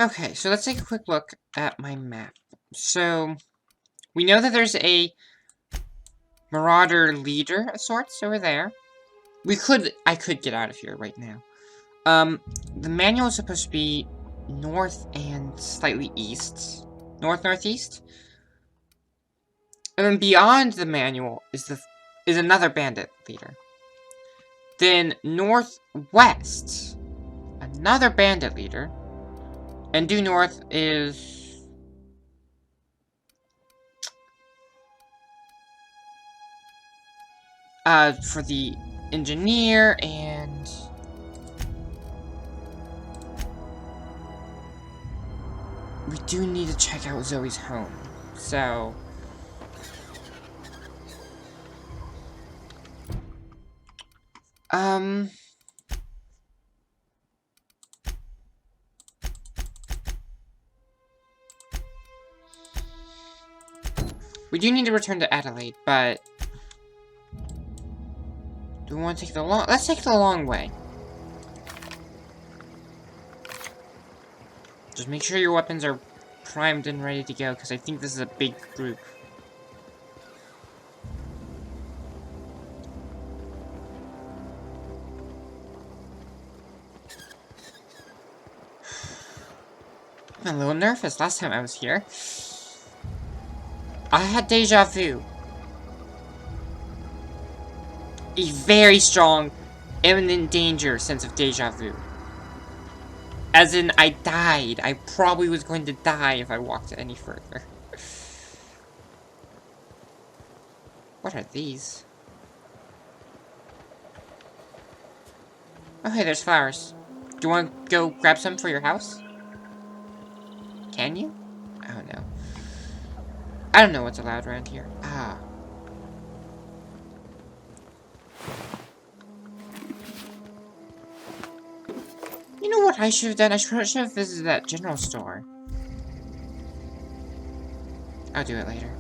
Okay, so let's take a quick look at my map. So, we know that there's a marauder leader of sorts over there. I could get out of here right now. The manual is supposed to be north and slightly east. Northeast. And then beyond the manual is another bandit leader. Then northwest, another bandit leader. And due north is for the engineer, and we do need to check out Zoe's home. So we do need to return to Adelaide, but do we want to take the long? Let's take the long way. Just make sure your weapons are primed and ready to go, because I think this is a big group. I'm a little nervous. Last time I was here, I had deja vu. A very strong, imminent danger sense of deja vu. As in, I died. I probably was going to die if I walked any further. What are these? Oh, hey, there's flowers. Do you want to go grab some for your house? Can you? I don't know. I don't know what's allowed around here. Ah. You know what I should have done? I should have visited that general store. I'll do it later.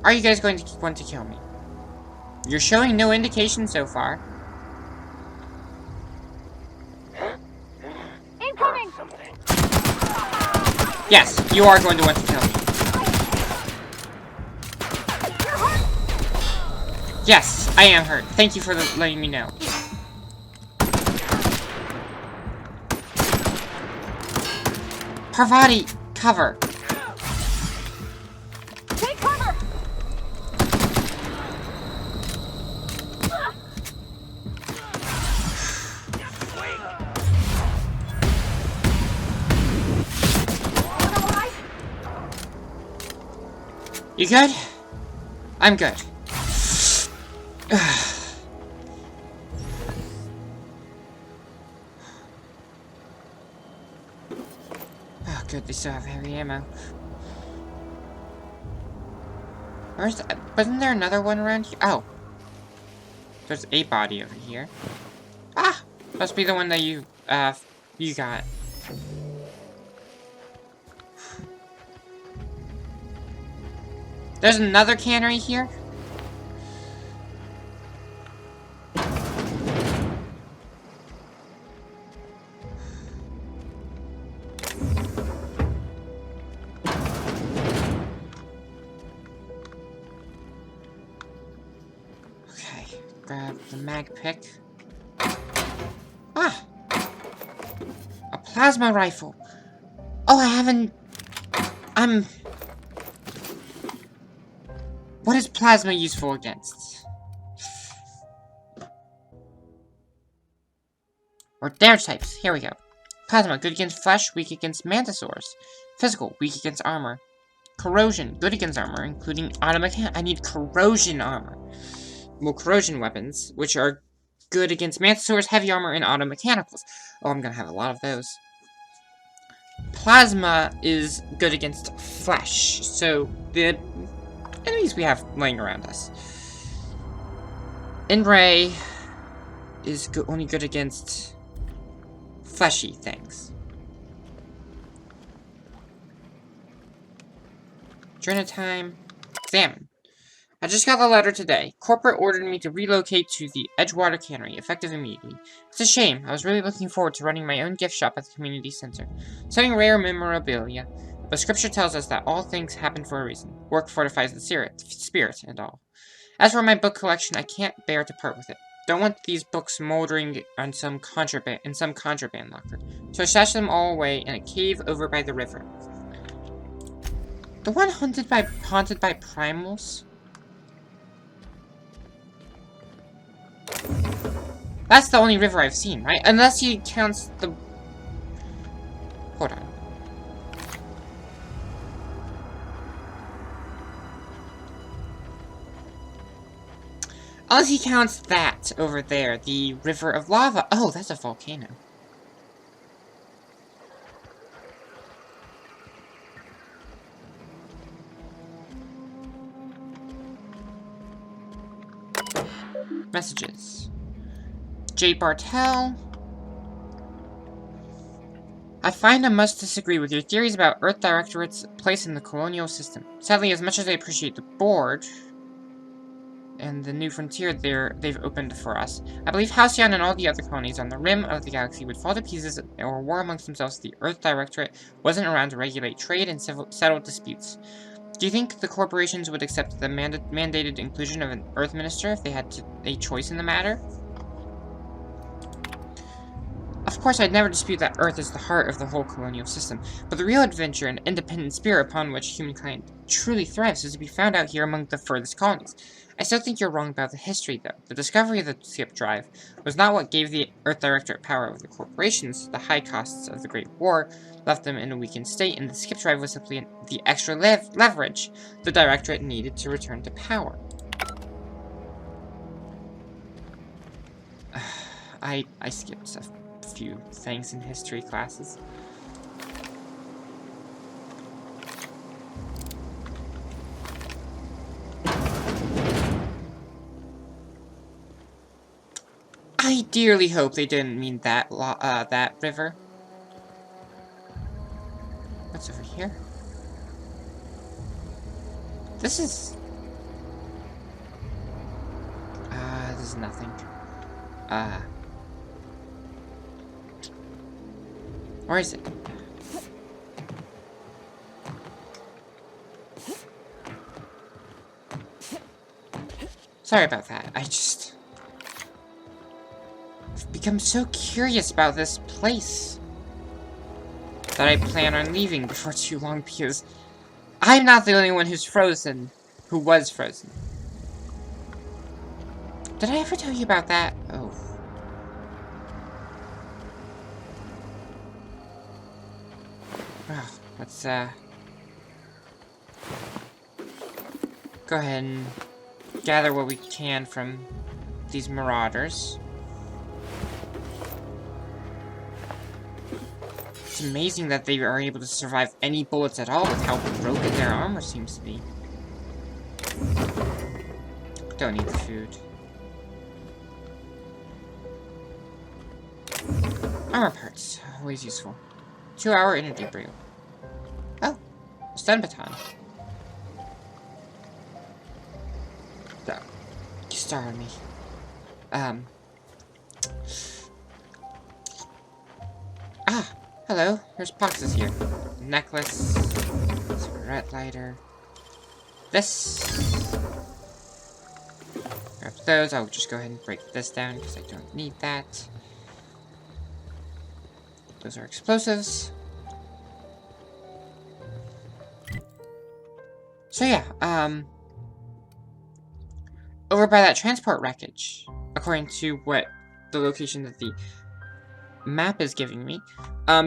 Are you guys going to want to kill me? You're showing no indication so far. Incoming! Yes, you are going to want to kill me. Yes, I am hurt. Thank you for letting me know. Parvati, cover. Take cover! You good? I'm good. Oh, good, they still have heavy ammo. Wasn't there another one around here? Oh. There's a body over here. Ah! Must be the one that you got. There's another cannery here? Okay, grab the mag pick. Ah! A plasma rifle! Oh, I haven't... What is plasma useful against? Or damage types. Here we go. Plasma, good against flesh, weak against mantisaurs. Physical, weak against armor. Corrosion, good against armor, including automechan. I need corrosion armor. Well, corrosion weapons, which are good against mantisaurs, heavy armor, and automechanicals. Oh, I'm gonna have a lot of those. Plasma is good against flesh, so the enemies we have laying around us. And Ray is only good against fleshy things. Journal time. Examine. I just got the letter today. Corporate ordered me to relocate to the Edgewater Cannery, effective immediately. It's a shame. I was really looking forward to running my own gift shop at the community center. Selling rare memorabilia. But scripture tells us that all things happen for a reason. Work fortifies the spirit and all. As for my book collection, I can't bear to part with it. Don't want these books moldering on some contraband locker. So I stashed them all away in a cave over by the river. The one haunted by primals? That's the only river I've seen, right? Unless he counts the... Hold on. Unless he counts that over there, the river of lava. Oh, that's a volcano. Messages. J. Bartel. I find I must disagree with your theories about Earth Directorate's place in the colonial system. Sadly, as much as I appreciate the board and the new frontier they've opened for us, I believe Halcyon and all the other colonies on the rim of the galaxy would fall to pieces or war amongst themselves if the Earth Directorate wasn't around to regulate trade and settle disputes. Do you think the corporations would accept the mandated inclusion of an Earth Minister if they had a choice in the matter? Of course, I'd never dispute that Earth is the heart of the whole colonial system, but the real adventure and independent spirit upon which humankind truly thrives is to be found out here among the furthest colonies. I still think you're wrong about the history, though. The discovery of the skip drive was not what gave the Earth Directorate power over the corporations. The high costs of the Great War left them in a weakened state, and the skip drive was simply the extra leverage the Directorate needed to return to power. I skipped stuff. Few things in history classes. I dearly hope they didn't mean that that river. What's over here? This is nothing. Where is it? Sorry about that. I've become so curious about this place that I plan on leaving before too long because I'm not the only one who was frozen. Did I ever tell you about that? Oh. Well, let's, go ahead and gather what we can from these marauders. It's amazing that they are able to survive any bullets at all with how broken their armor seems to be. Don't need the food. Armor parts, always useful. 2-hour energy brew. Oh, stun baton. So, you started me. Hello. There's boxes here. Necklace, cigarette lighter. This. Grab those. I'll just go ahead and break this down because I don't need that. Those are explosives. So yeah, over by that transport wreckage, according to what the location that the map is giving me.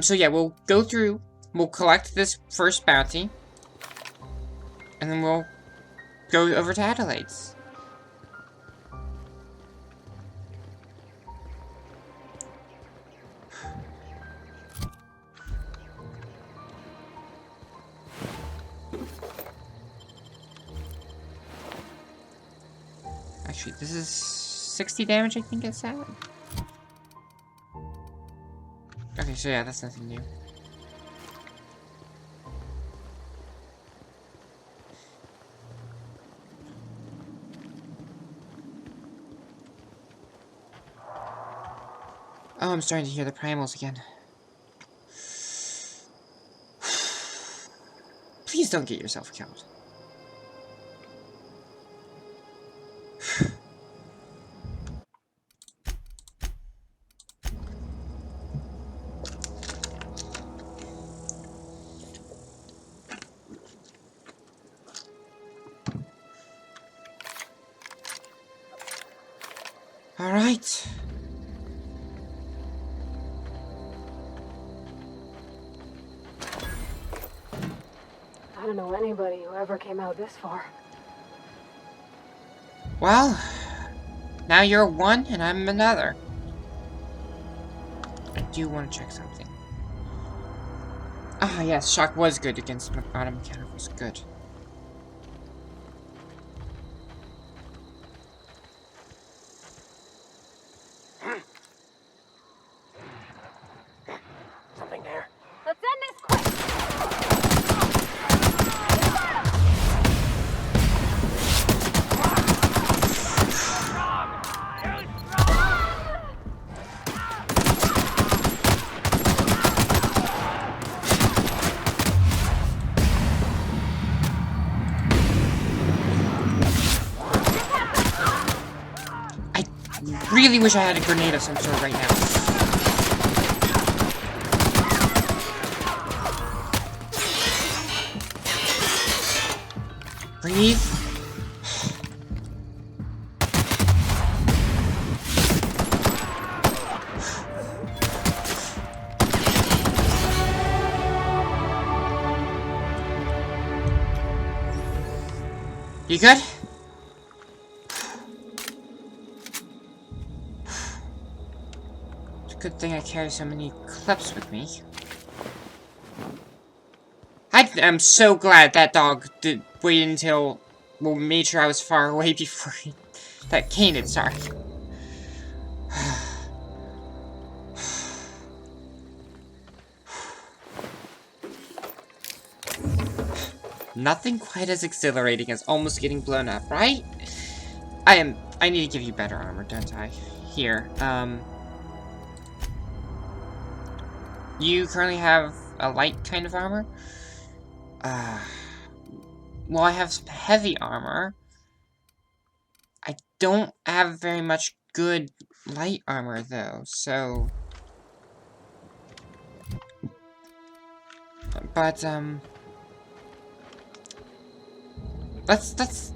So yeah, we'll go through, we'll collect this first bounty, and then we'll go over to Adelaide's. Actually, this is 60 damage, I think it's at. Okay, so yeah, that's nothing new. Oh, I'm starting to hear the primals again. Please don't get yourself killed. All right. I don't know anybody who ever came out this far. Well, now you're one and I'm another. I do want to check something. Ah, yes, shock was good against auto mechanicals. Good. Something there. Let's end this quick! I really wish I had a grenade of some sort right now. Breathe. You good? It's a good thing I carry so many clips with me. I'm so glad that dog did wait until, well, made sure I was far away before that canid, sorry. Nothing quite as exhilarating as almost getting blown up, right? I need to give you better armor, don't I? Here, you currently have a light kind of armor? Well, I have some heavy armor. I don't have very much good light armor, though, so... But, let's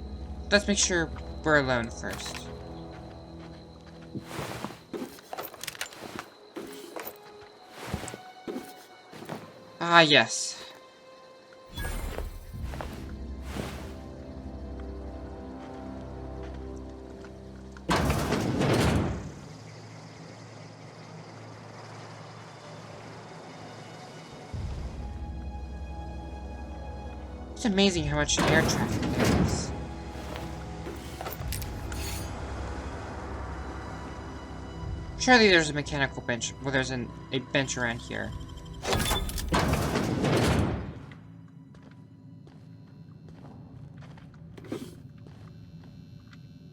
make sure we're alone first. Ah, yes. It's amazing how much air traffic there is. Surely there's a mechanical bench. Well, there's a bench around here.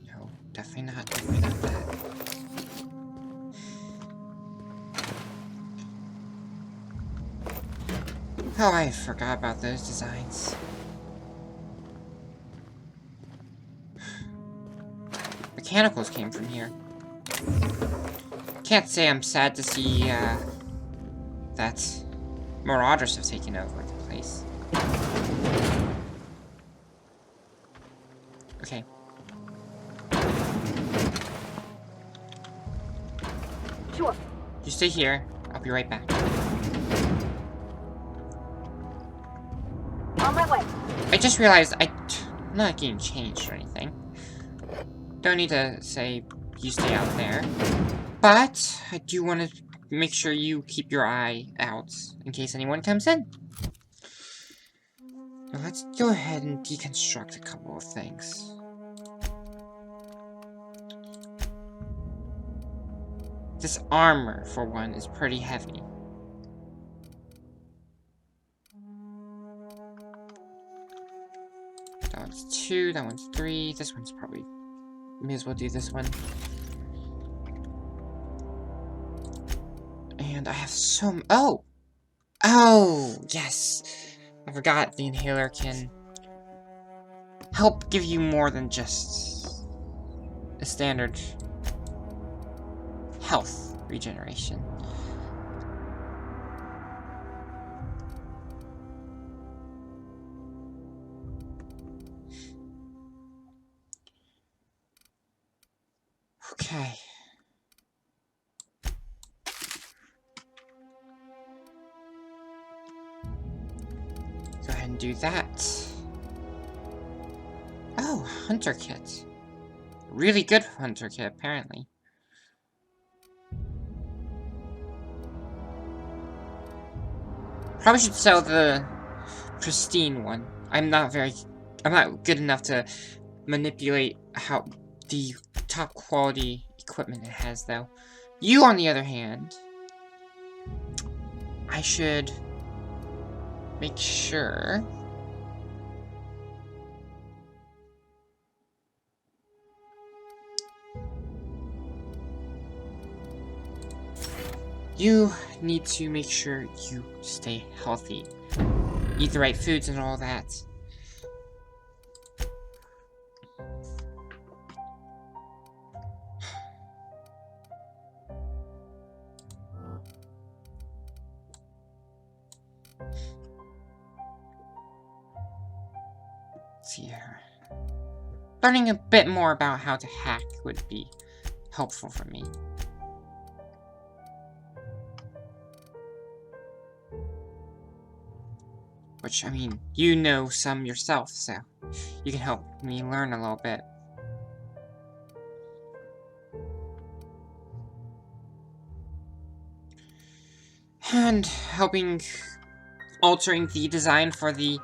No, definitely not. Definitely not that. Oh, I forgot about those designs. Mechanicals came from here. Can't say I'm sad to see, that Marauders have taken over the place. Okay. Sure. You stay here. I'll be right back. On my way. I just realized I'm not getting changed or anything. Don't need to say you stay out there. But I do want to make sure you keep your eye out in case anyone comes in. Now let's go ahead and deconstruct a couple of things. This armor, for one, is pretty heavy. That one's 2, that one's 3, this one's probably... May as well do this one. And I have some... Oh! Oh! Yes! I forgot the inhaler can help give you more than just a standard health regeneration. Okay. Go ahead and do that. Oh, hunter kit. Really good hunter kit, apparently. Probably should sell the pristine one. I'm not good enough to manipulate how the top quality equipment it has, though. You, on the other hand, I should make sure you need to make sure you stay healthy. Eat the right foods and all that. Let's see here. Learning a bit more about how to hack would be helpful for me. Which, I mean, you know some yourself, so you can help me learn a little bit. And helping altering the design for the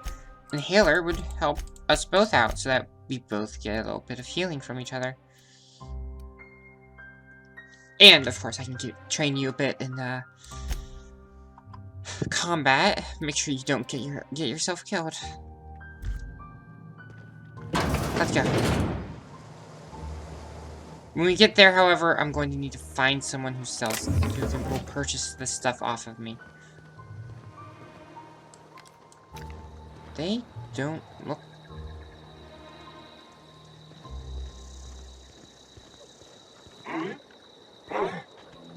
inhaler would help us both out, so that we both get a little bit of healing from each other. And, of course, I can train you a bit in combat. Make sure you don't get yourself killed. Let's go. When we get there, however, I'm going to need to find someone who will purchase this stuff off of me. They don't look...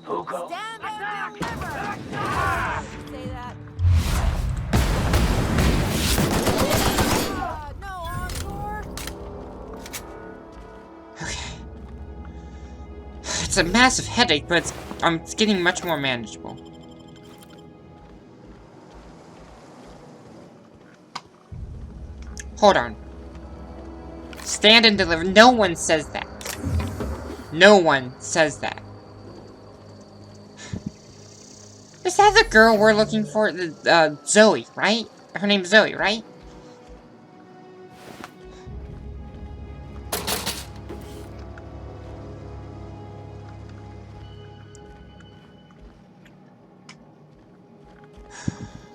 Hugo. Stand and deliver! Say that. No encore. Okay. It's a massive headache, but it's getting much more manageable. Hold on. Stand and deliver. No one says that. No one says that. Is that the girl we're looking for? Zoe, right? Her name's Zoe, right?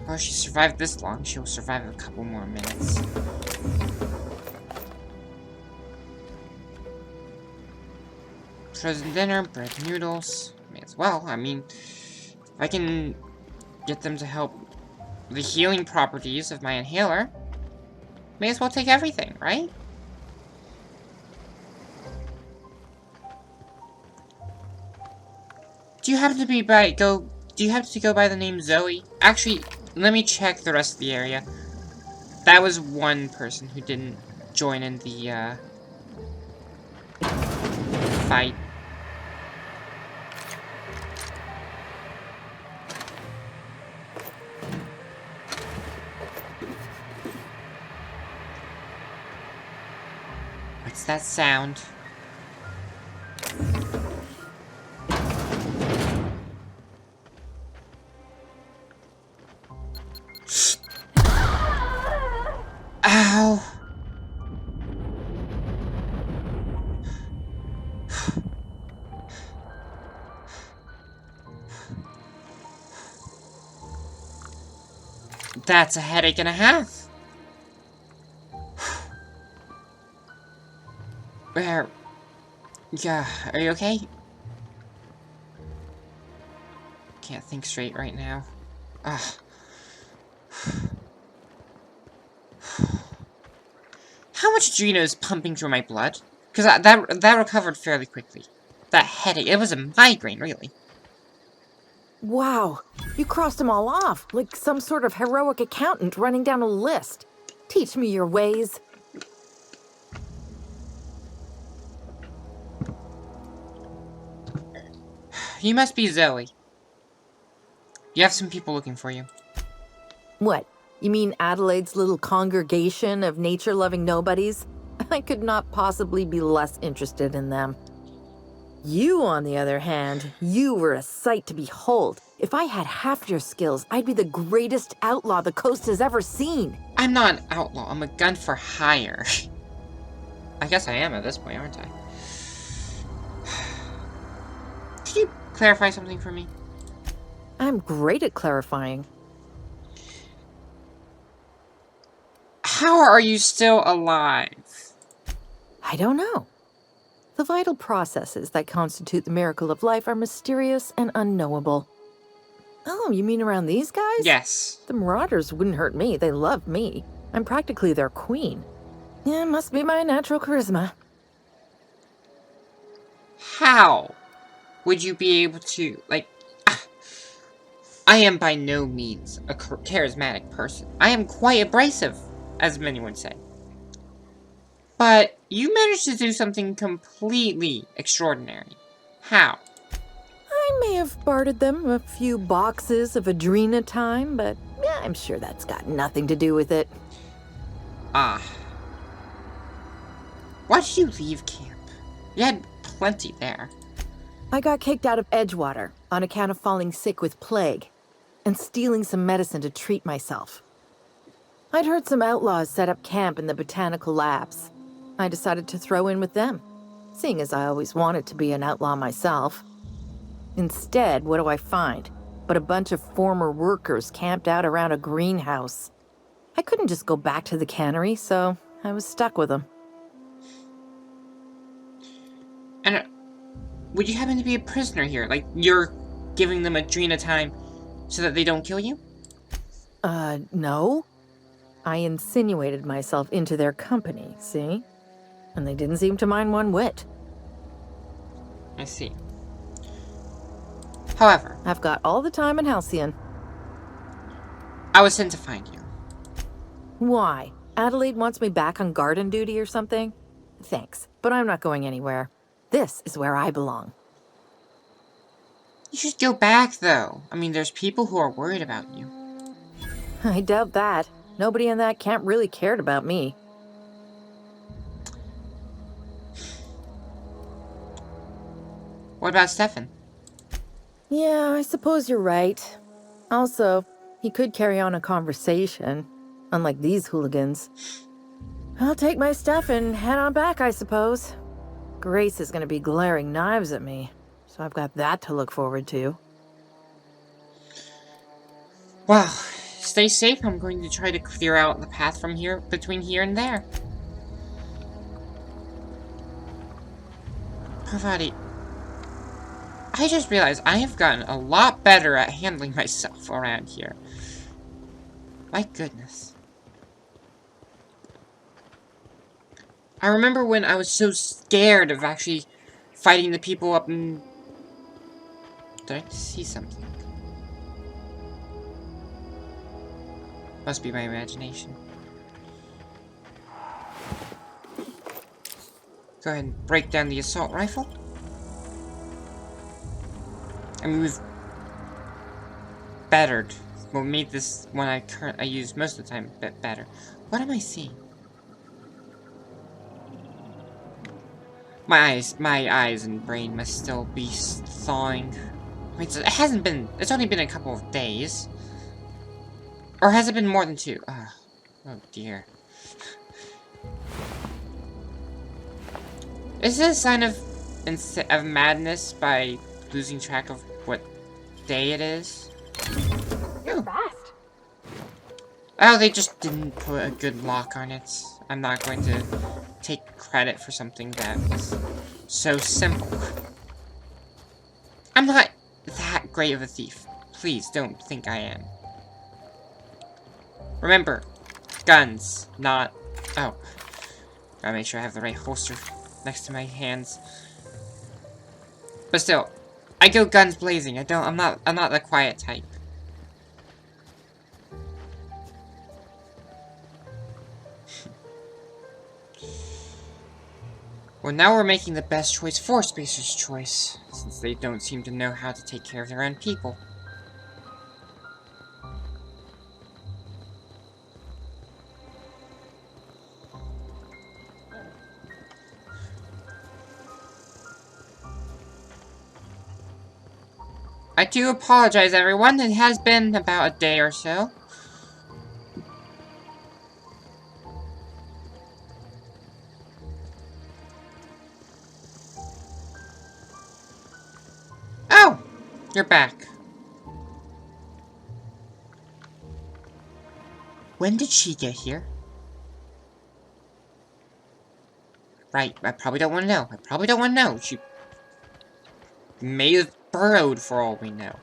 Well, she survived this long. She'll survive a couple more minutes. Frozen dinner, bread noodles. May as well. I mean, if I can get them to help the healing properties of my inhaler, may as well take everything, right? Do you happen to go by the name Zoe? Actually, let me check the rest of the area. That was one person who didn't join in the fight. What's that sound? Ow! That's a headache and a half. Where? Yeah, are you okay? can't think straight right now. Ugh. How much adrenal is pumping through my blood? Because that recovered fairly quickly. That headache, it was a migraine, really. Wow, you crossed them all off, like some sort of heroic accountant running down a list. Teach me your ways. You must be Zoe. You have some people looking for you. What, you mean Adelaide's little congregation of nature-loving nobodies? I could not possibly be less interested in them. You, on the other hand, you were a sight to behold. If I had half your skills, I'd be the greatest outlaw the coast has ever seen. I'm not an outlaw, I'm a gun for hire. I guess I am at this point, aren't I? Could you clarify something for me? I'm great at clarifying. How are you still alive? I don't know. The vital processes that constitute the miracle of life are mysterious and unknowable. Oh, you mean around these guys? Yes. The Marauders wouldn't hurt me. They love me. I'm practically their queen. Yeah, must be my natural charisma. How would you be able to, like... I am by no means a charismatic person. I am quite abrasive, as many would say. But you managed to do something completely extraordinary. How? I may have bartered them a few boxes of Adrena time, but yeah, I'm sure that's got nothing to do with it. Ah. Why did you leave camp? You had plenty there. I got kicked out of Edgewater on account of falling sick with plague and stealing some medicine to treat myself. I'd heard some outlaws set up camp in the botanical labs. I decided to throw in with them, seeing as I always wanted to be an outlaw myself. Instead, what do I find? But a bunch of former workers camped out around a greenhouse. I couldn't just go back to the cannery, so I was stuck with them. And would you happen to be a prisoner here? Like, you're giving them Adrena time so that they don't kill you? No. I insinuated myself into their company, see? And they didn't seem to mind one whit. I see. However, I've got all the time in Halcyon. I was sent to find you. Why? Adelaide wants me back on garden duty or something? Thanks, but I'm not going anywhere. This is where I belong. You should go back, though. I mean, there's people who are worried about you. I doubt that. Nobody in that camp really cared about me. What about Stefan? Yeah, I suppose you're right. Also, he could carry on a conversation, unlike these hooligans. I'll take my stuff and head on back, I suppose. Grace is going to be glaring knives at me, so I've got that to look forward to. Well, stay safe. I'm going to try to clear out the path from here, between here and there. Parvati, I just realized I have gotten a lot better at handling myself around here. My goodness. I remember when I was so scared of actually fighting the people up in... Did I see something? Must be my imagination. Go ahead and break down the assault rifle. I mean, we've bettered. Well, made this one I use most of the time a bit better. What am I seeing? My eyes and brain must still be thawing. I mean, it hasn't been. It's only been a couple of days, or has it been more than 2? Oh dear. Is this a sign of madness by losing track of what day it is? You're fast. Oh, they just didn't put a good lock on it. I'm not going to take credit for something that was so simple. I'm not that great of a thief. Please don't think I am. Remember, guns, not... Oh. Gotta make sure I have the right holster next to my hands. But still, I go guns blazing. I'm not the quiet type. Well, now we're making the best choice for Spacer's choice, since they don't seem to know how to take care of their own people. I do apologize, everyone. It has been about a day or so. Oh! You're back. When did she get here? Right, I probably don't want to know. I probably don't want to know. She may have burrowed for all we know.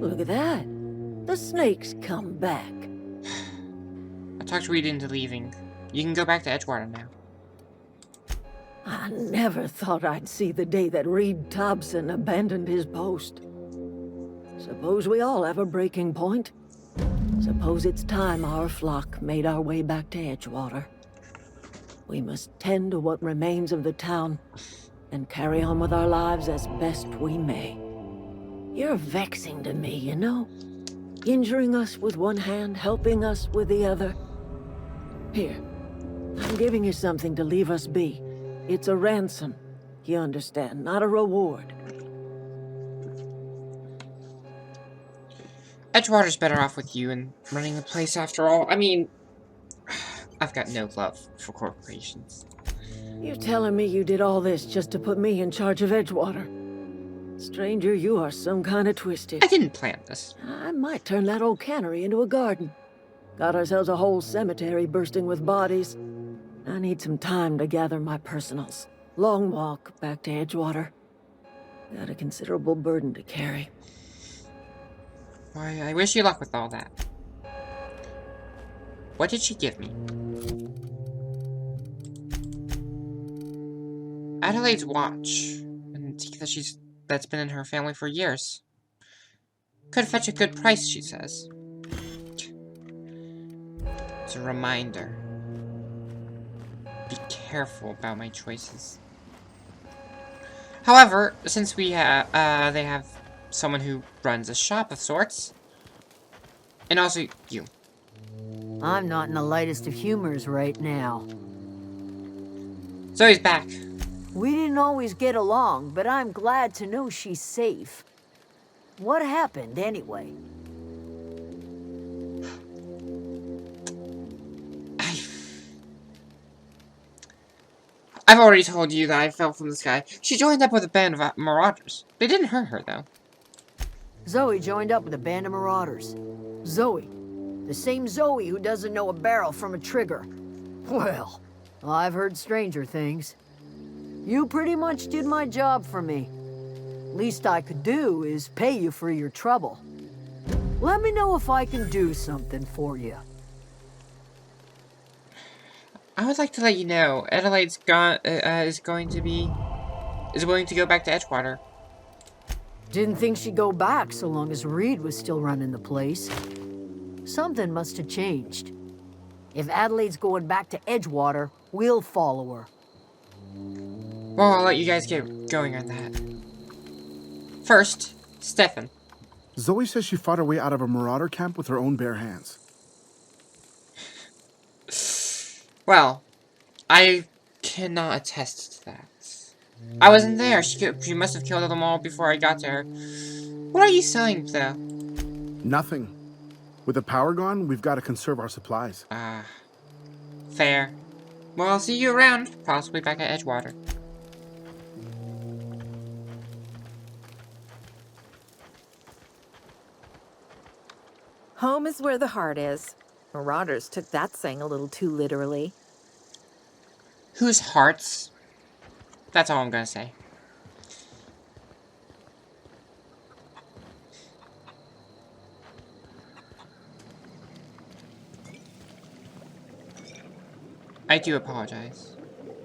Look at that. The snake's come back. I talked Reed into leaving. You can go back to Edgewater now. I never thought I'd see the day that Reed Thompson abandoned his post. Suppose we all have a breaking point. Suppose it's time our flock made our way back to Edgewater. We must tend to what remains of the town and carry on with our lives as best we may. You're vexing to me, you know? Injuring us with one hand, helping us with the other. Here, I'm giving you something to leave us be. It's a ransom, you understand, not a reward. Edgewater's better off with you and running the place after all. I mean, I've got no love for corporations. You're telling me you did all this just to put me in charge of Edgewater? Stranger, you are some kind of twisted. I didn't plan this. I might turn that old cannery into a garden. Got ourselves a whole cemetery bursting with bodies. I need some time to gather my personals. Long walk back to Edgewater. Got a considerable burden to carry. Why, I wish you luck with all that. What did she give me? Adelaide's watch. And that's been in her family for years. Could fetch a good price, she says. It's a reminder. Be careful about my choices. However, since they have someone who runs a shop of sorts, and also you. I'm not in the lightest of humors right now. Zoe's back. We didn't always get along, but I'm glad to know she's safe. What happened, anyway? I've already told you that I fell from the sky. She joined up with a band of marauders. They didn't hurt her, though. Zoe joined up with a band of marauders. Zoe. The same Zoe who doesn't know a barrel from a trigger. Well, I've heard stranger things. You pretty much did my job for me. Least I could do is pay you for your trouble. Let me know if I can do something for you. I would like to let you know, Adelaide's is willing to go back to Edgewater. Didn't think she'd go back so long as Reed was still running the place. Something must have changed. If Adelaide's going back to Edgewater, we'll follow her. Well, I'll let you guys get going on that. First, Stefan. Zoe says she fought her way out of a marauder camp with her own bare hands. Well, I cannot attest to that. I wasn't there. She must have killed them all before I got to her. What are you selling, though? Nothing. With the power gone, we've got to conserve our supplies. Fair. Well, I'll see you around. Possibly back at Edgewater. Home is where the heart is. Marauders took that saying a little too literally. Whose hearts? That's all I'm gonna say. I do apologize.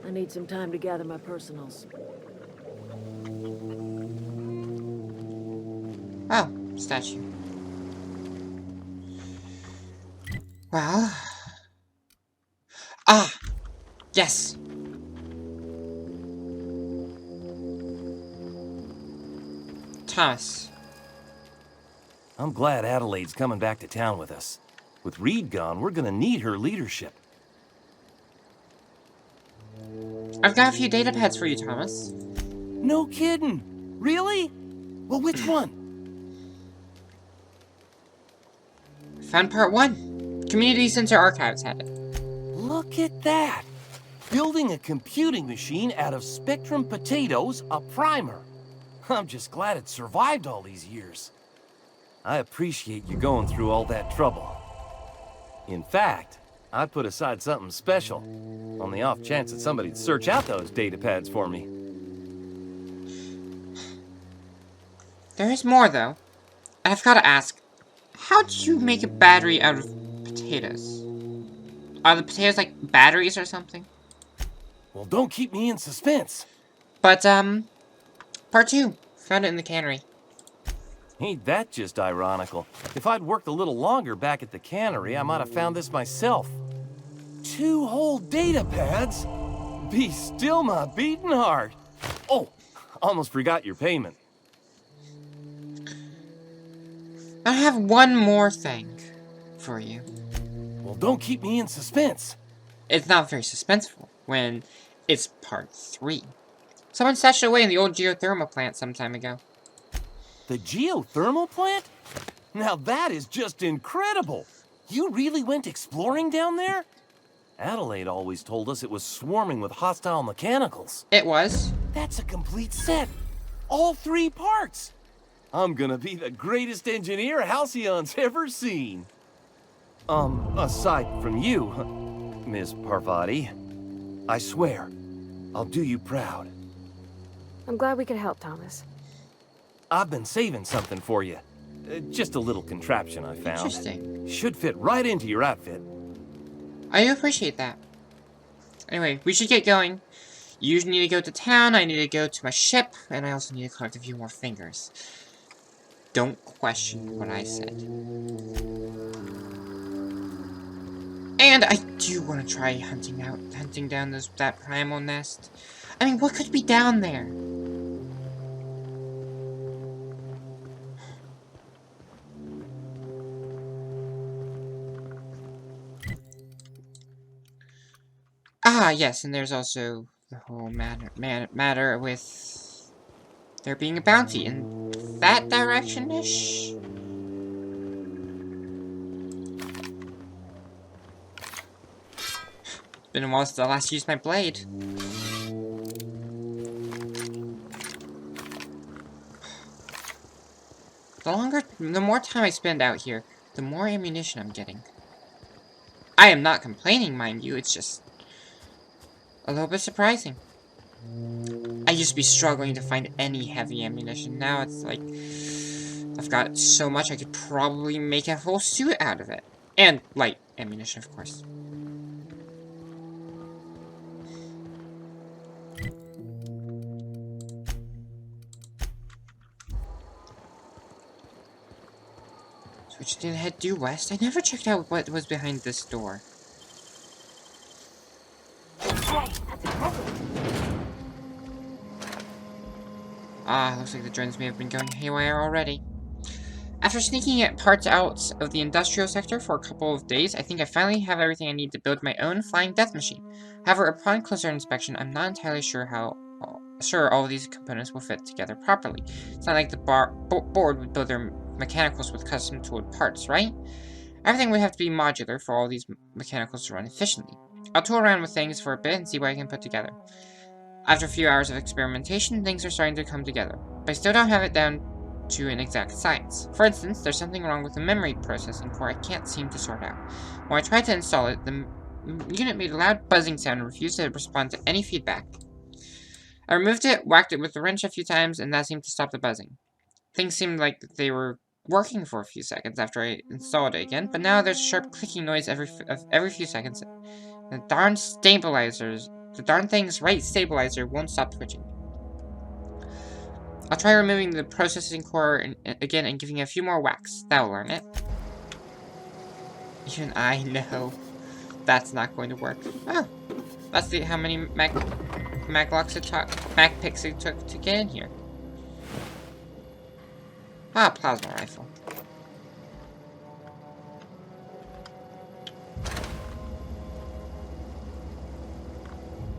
I need some time to gather my personals. Oh, statue. Well. Ah! Yes! Thomas. I'm glad Adelaide's coming back to town with us. With Reed gone, we're gonna need her leadership. I've got a few data pads for you, Thomas. No kidding. Really? Well, which one? Found part 1. Community Center Archives had it. Look at that. Building a computing machine out of Spectrum potatoes, a primer. I'm just glad it survived all these years. I appreciate you going through all that trouble. In fact, I put aside something special, on the off chance that somebody'd search out those data pads for me. There is more, though. I've got to ask, how did you make a battery out of potatoes? Are the potatoes like batteries or something? Well, don't keep me in suspense. But, part 2. Found it in the cannery. Ain't that just ironical? If I'd worked a little longer back at the cannery, I might have found this myself. 2 whole data pads? Be still my beating heart. Oh, almost forgot your payment. I have one more thing for you. Well, don't keep me in suspense. It's not very suspenseful when it's part 3. Someone stashed it away in the old geothermal plant some time ago. The geothermal plant? Now that is just incredible. You really went exploring down there? Adelaide always told us it was swarming with hostile mechanicals. It was. That's a complete set. All 3 parts. I'm gonna be the greatest engineer Halcyon's ever seen. Aside from you, Miss Parvati, I swear, I'll do you proud. I'm glad we could help, Thomas. I've been saving something for you. Just a little contraption I found. Interesting. Should fit right into your outfit. I do appreciate that. Anyway, we should get going. You need to go to town, I need to go to my ship, and I also need to collect a few more fingers. Don't question what I said. And I do want to try hunting down that primal nest. I mean, what could be down there? Ah, yes, and there's also the whole matter with there being a bounty in that direction-ish. It's been a while since I last used my blade. The more time I spend out here, the more ammunition I'm getting. I am not complaining, mind you, it's just a little bit surprising. I used to be struggling to find any heavy ammunition. Now it's like, I've got so much I could probably make a whole suit out of it. And light ammunition, of course. Switching ahead due west. I never checked out what was behind this door. Ah, looks like the drones may have been going haywire already. After sneaking at parts out of the industrial sector for a couple of days, I think I finally have everything I need to build my own flying death machine. However, upon closer inspection, I'm not entirely sure all of these components will fit together properly. It's not like the board would build their mechanicals with custom tooled parts, right? Everything would have to be modular for all these mechanicals to run efficiently. I'll tool around with things for a bit and see what I can put together. After a few hours of experimentation, things are starting to come together, but I still don't have it down to an exact science. For instance, there's something wrong with the memory processing core I can't seem to sort out. When I try to install it, the unit made a loud buzzing sound and refused to respond to any feedback. I removed it, whacked it with the wrench a few times, and that seemed to stop the buzzing. Things seemed like they were working for a few seconds after I installed it again, but now there's a sharp clicking noise every few seconds. The darn thing's right stabilizer won't stop twitching. I'll try removing the processing core again and giving it a few more whacks. That'll learn it. Even I know that's not going to work. Oh, that's how many maglocks it took, magpicks it took to get in here. Ah, plasma rifle.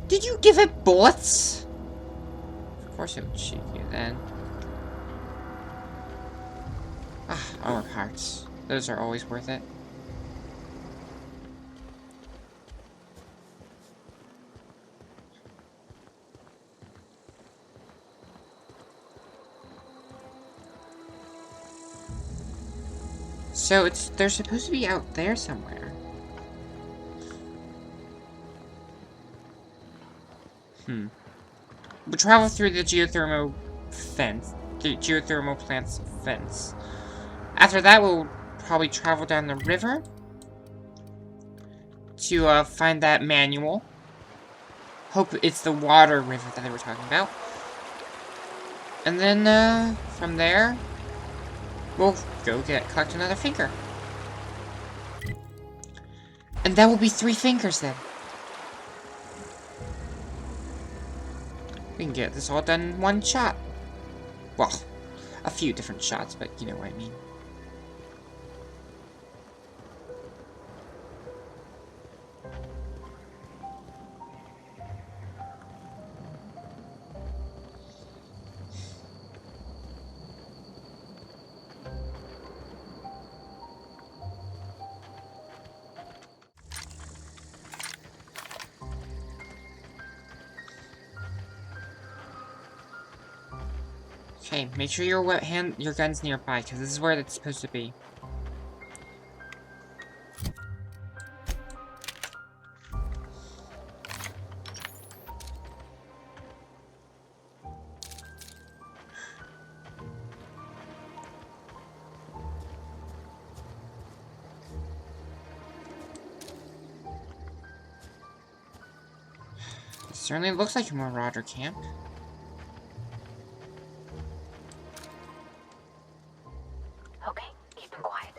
Did you give it bullets? Of course it would shoot you then. Ah, armor parts. Those are always worth it. So they're supposed to be out there somewhere. We'll travel through the geothermal plant's fence. After that, we'll probably travel down the river to find that manual. Hope it's the water river that they were talking about. And then from there, we'll go collect another finger. And that will be 3 fingers then. We can get this all done in one shot. Well, a few different shots, but you know what I mean. Okay, make sure your gun's nearby, because this is where it's supposed to be. It certainly looks like a marauder camp. Okay, keep him quiet.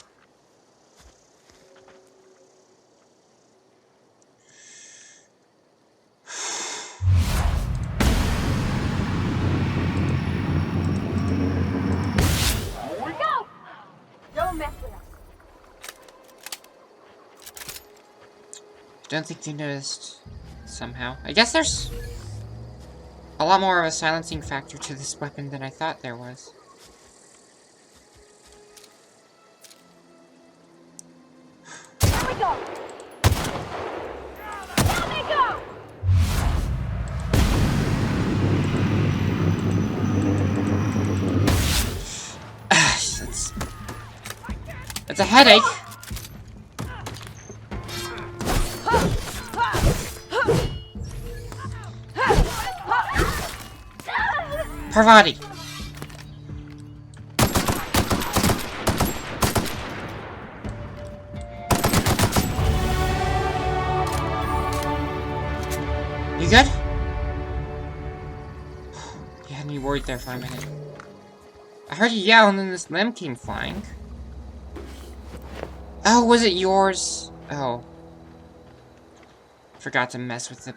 Go! Don't mess with us. Don't think they noticed somehow. I guess there's a lot more of a silencing factor to this weapon than I thought there was. Here we go! Down they go! It's a headache. Parvati. You good? You had me worried there for a minute. I heard you yell and then this limb came flying. Oh, was it yours? Oh. Forgot to mess with the...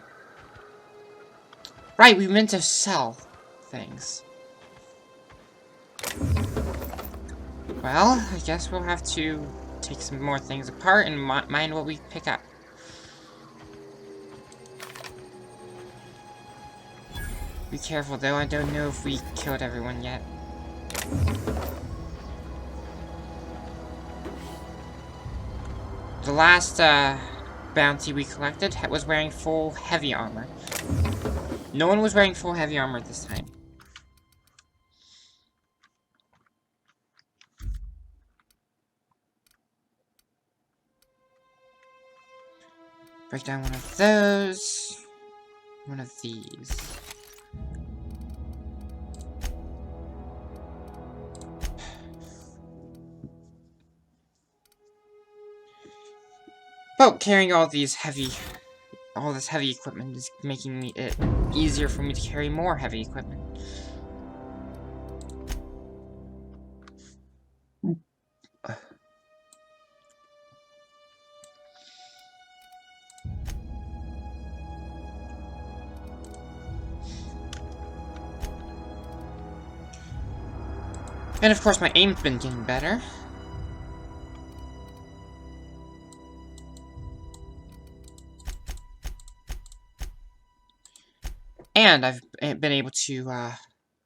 Right, we meant to sell things. Well, I guess we'll have to take some more things apart and mind what we pick up. Be careful though, I don't know if we killed everyone yet. The last bounty we collected was wearing full heavy armor. No one was wearing full heavy armor this time. Break down one of those. One of these. But carrying all this heavy equipment is making it easier for me to carry more heavy equipment. And of course my aim's been getting better. And I've been able to,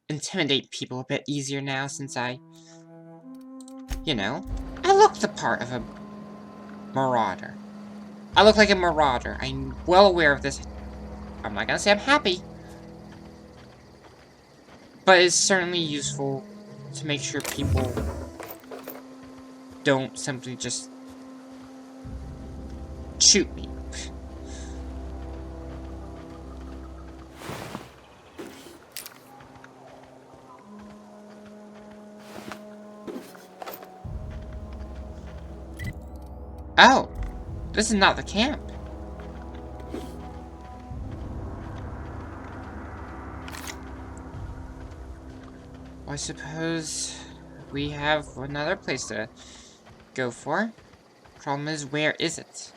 intimidate people a bit easier now since I look the part of a marauder. I look like a marauder. I'm well aware of this. I'm not gonna say I'm happy. But it's certainly useful to make sure people don't simply just shoot me. Oh, this is not the camp. Well, I suppose we have another place to go for. Problem is, where is it?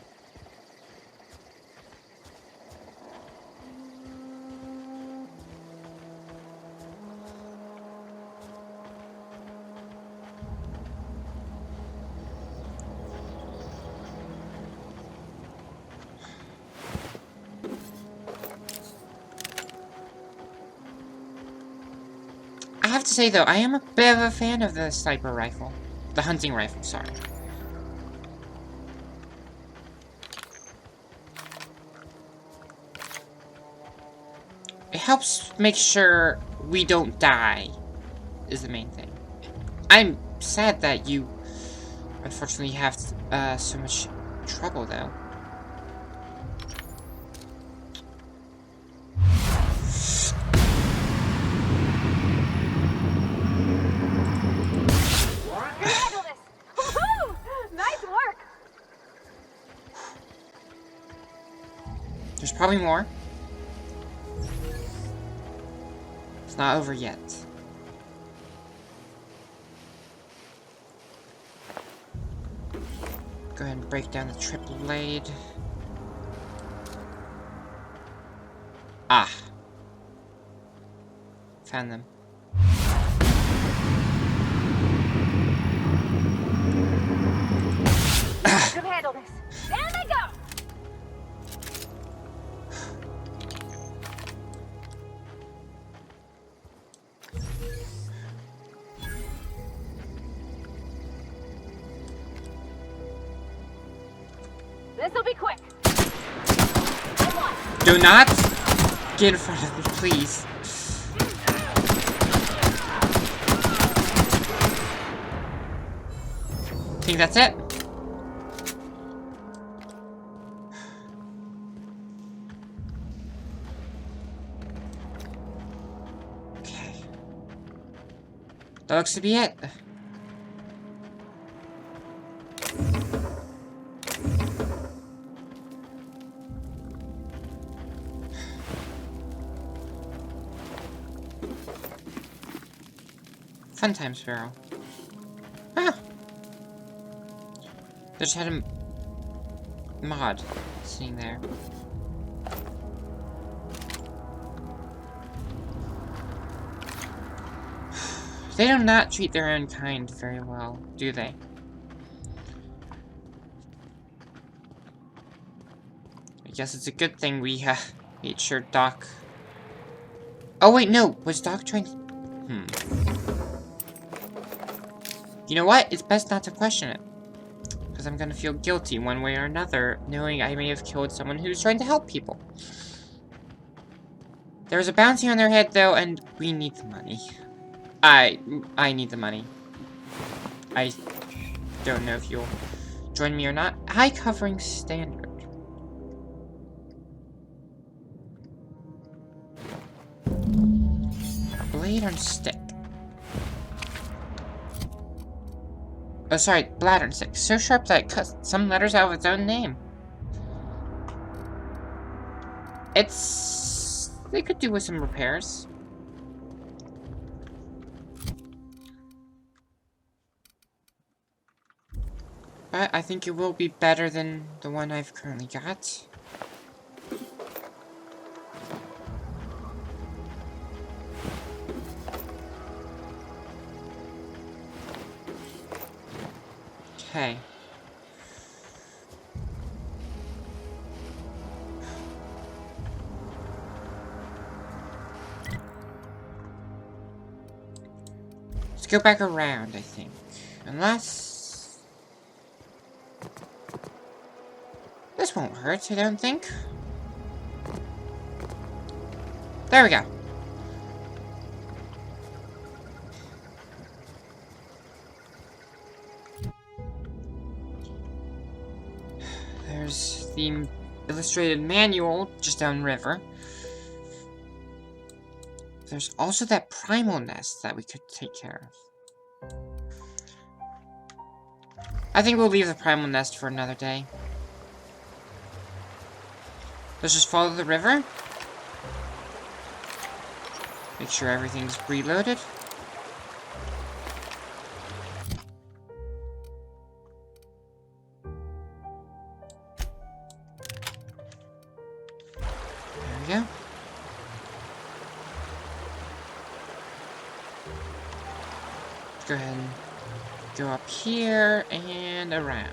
I have to say, though, I am a bit of a fan of the sniper rifle. The hunting rifle, sorry. It helps make sure we don't die, is the main thing. I'm sad that you, unfortunately, have so much trouble, though. There's probably more. It's not over yet. Go ahead and break down the triple blade. Ah. Found them. You can handle this. There they go! This'll be quick. Do not get in front of me, please. Think that's it? Okay. That looks to be it. Fun time, Sparrow. Ah! They just had a mod sitting there. They do not treat their own kind very well, do they? I guess it's a good thing we made sure Doc... Oh wait, no! Was Doc trying to... You know what? It's best not to question it. Because I'm gonna feel guilty one way or another, knowing I may have killed someone who's trying to help people. There's a bounty on their head, though, and we need the money. I need the money. I don't know if you'll join me or not. High covering standard. Leathern stick. Oh, sorry, bladdern stick. So sharp that it cuts some letters out of its own name. They could do with some repairs. But I think it will be better than the one I've currently got. Okay. Let's go back around, I think. Unless... this won't hurt, I don't think. There we go. There's the illustrated manual just downriver. There's also that primal nest that we could take care of. I think we'll leave the primal nest for another day. Let's just follow the river. Make sure everything's preloaded. There we go. Let's go ahead and go up here and around.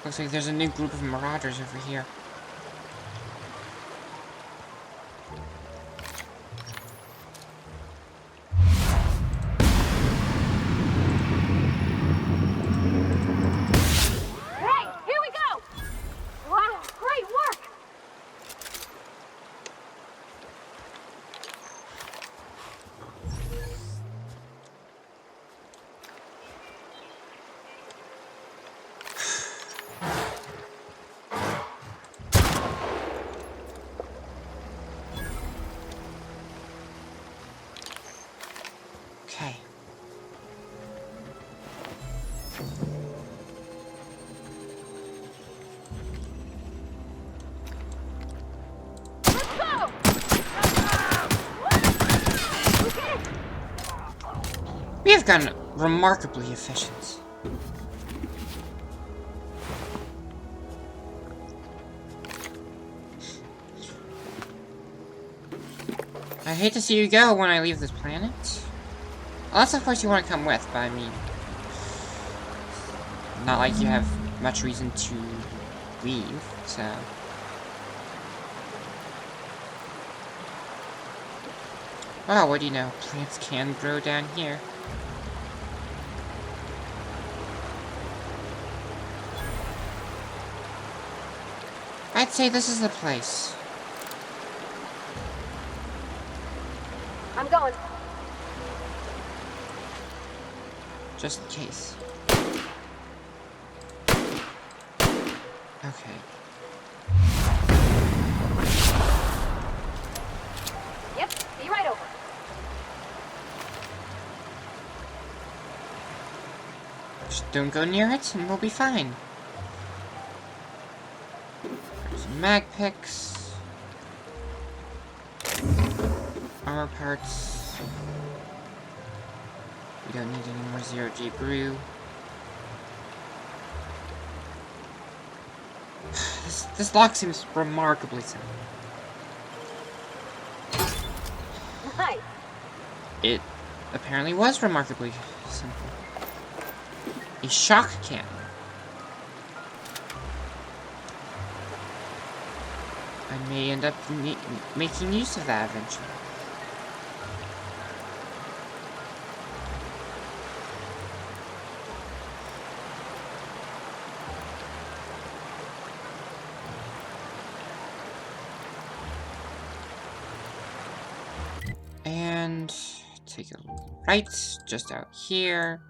Looks like there's a new group of marauders over here. Hey, here we go! Wow, great work! Okay. Let's go! We have gotten remarkably efficient. I hate to see you go when I leave this planet. Unless, of course, you want to come with, but I mean... not like you have much reason to leave, so... Oh, what do you know? Plants can grow down here. I'd say this is the place. I'm going. Just in case. Okay. Yep, be right over. Just don't go near it, and we'll be fine. There's some mag picks. Armor parts. We don't need any more 0G brew. This lock seems remarkably simple. Nice. It apparently was remarkably simple. A shock cannon. I may end up making use of that eventually. And take a right, just out here.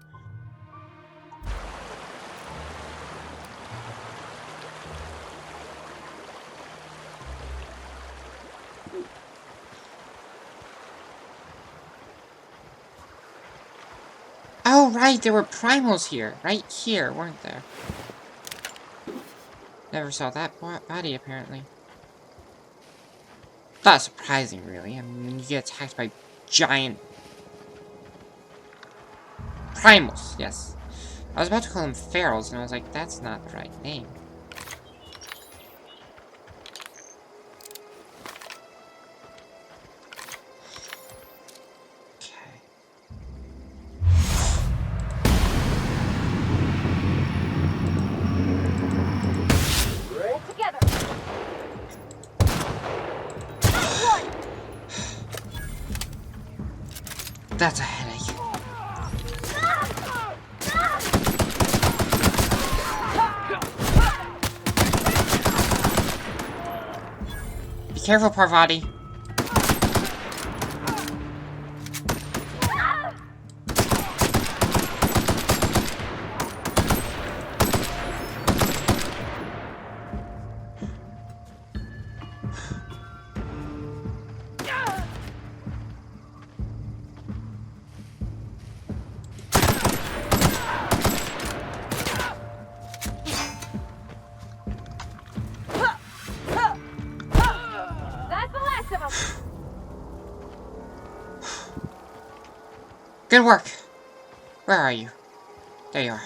Oh, right, there were primals here. Right here, weren't there? Never saw that body, apparently. Not surprising, really. I mean, when you get attacked by giant... primals, yes. I was about to call them ferals, and I was like, that's not the right name. That's a headache. Be careful, Parvati. Good work. Where are you? There you are.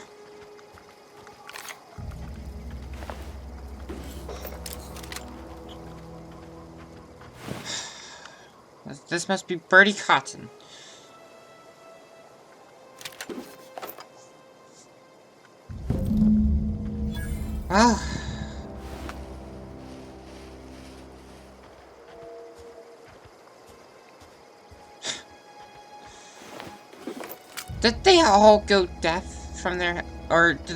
This must be Birdie Cotton. Well... Did they all go deaf from their... Or do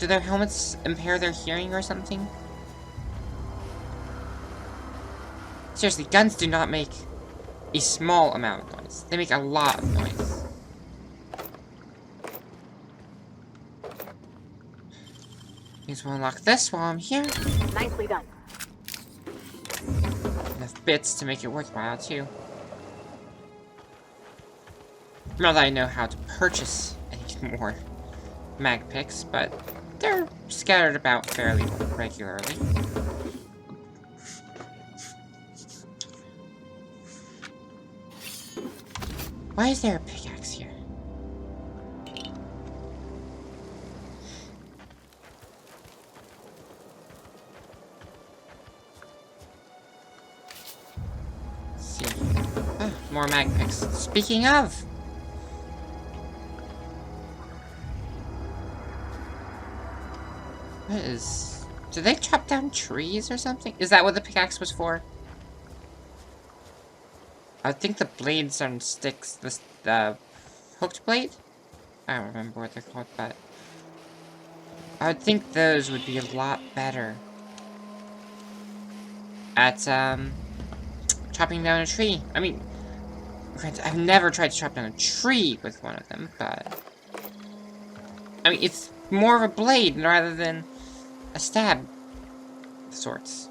their helmets impair their hearing or something? Seriously, guns do not make a small amount of noise. They make a lot of noise. May as well unlock this while I'm here. Nicely done. Enough bits to make it worthwhile, too. Not that I know how to purchase any more mag picks, but they're scattered about fairly regularly. Why is there a pickaxe here? Let's see. Ah, more mag picks. Speaking of... What is... Did they chop down trees or something? Is that what the pickaxe was for? I think the blades on sticks, the hooked blade? I don't remember what they're called, but... I would think those would be a lot better at, chopping down a tree. I mean, I've never tried to chop down a tree with one of them, but... I mean, it's more of a blade rather than a stab of sorts.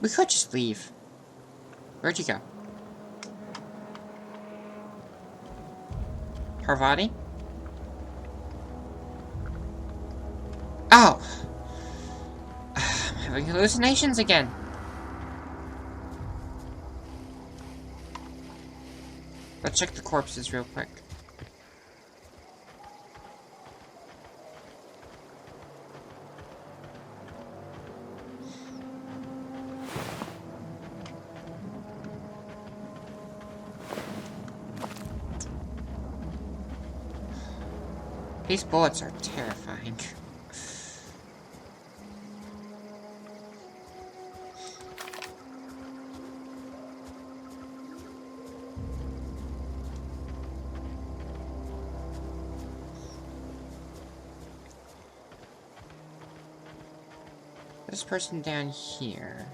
We could just leave. Where'd you go? Parvati? Oh! I'm having hallucinations again. Let's check the corpses real quick. These bullets are terrifying. This person down here.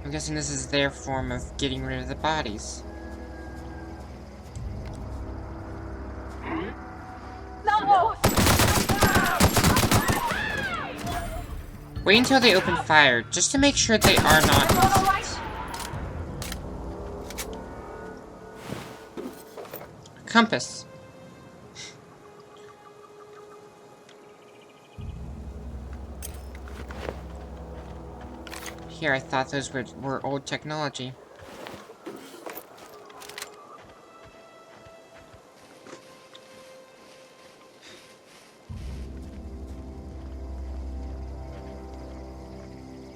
I'm guessing this is their form of getting rid of the bodies. No! Wait until they open fire, just to make sure they are not innocent. Compass. Here, I thought those were old technology.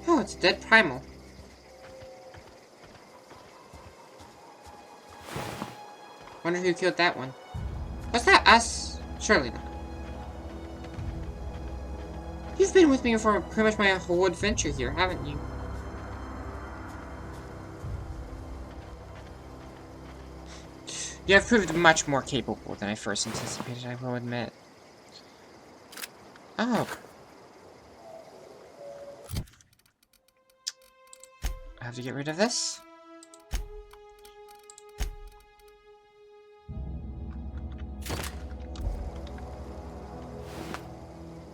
Oh, it's a dead primal. Wonder who killed that one. Was that us? Surely not. You've been with me for pretty much my whole adventure here, haven't you? You have proved much more capable than I first anticipated, I will admit. Oh. I have to get rid of this.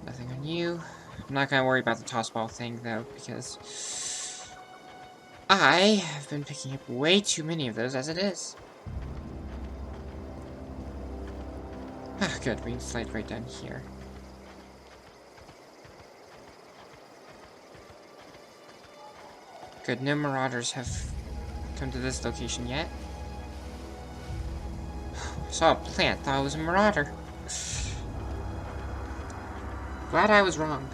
Nothing on you. I'm not gonna worry about the toss ball thing, though, because I have been picking up way too many of those as it is. Ah, good. We can slide right down here. Good. No marauders have come to this location yet. Saw a plant. Thought it was a marauder. Glad I was wrong.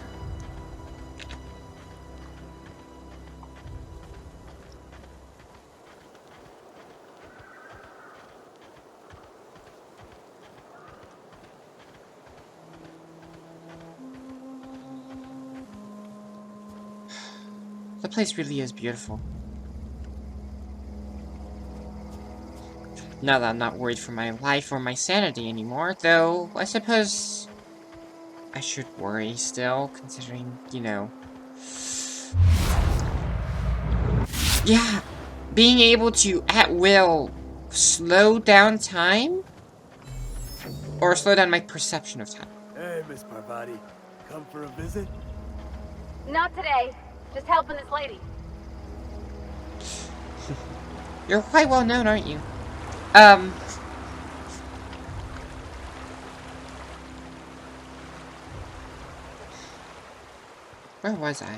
The place really is beautiful. Now that I'm not worried for my life or my sanity anymore, though I suppose I should worry still, considering, you know... Yeah! Being able to, at will, slow down time? Or slow down my perception of time. Hey, Miss Parvati. Come for a visit? Not today. Just helping this lady. You're quite well known, aren't you? Where was I?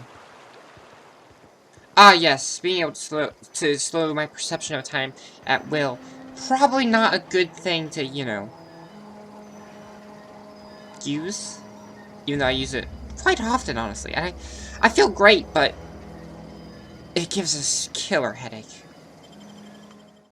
Ah, yes, being able to slow my perception of time at will. Probably not a good thing to, you know, use. Even though I use it quite often, honestly. I feel great, but it gives us killer headache.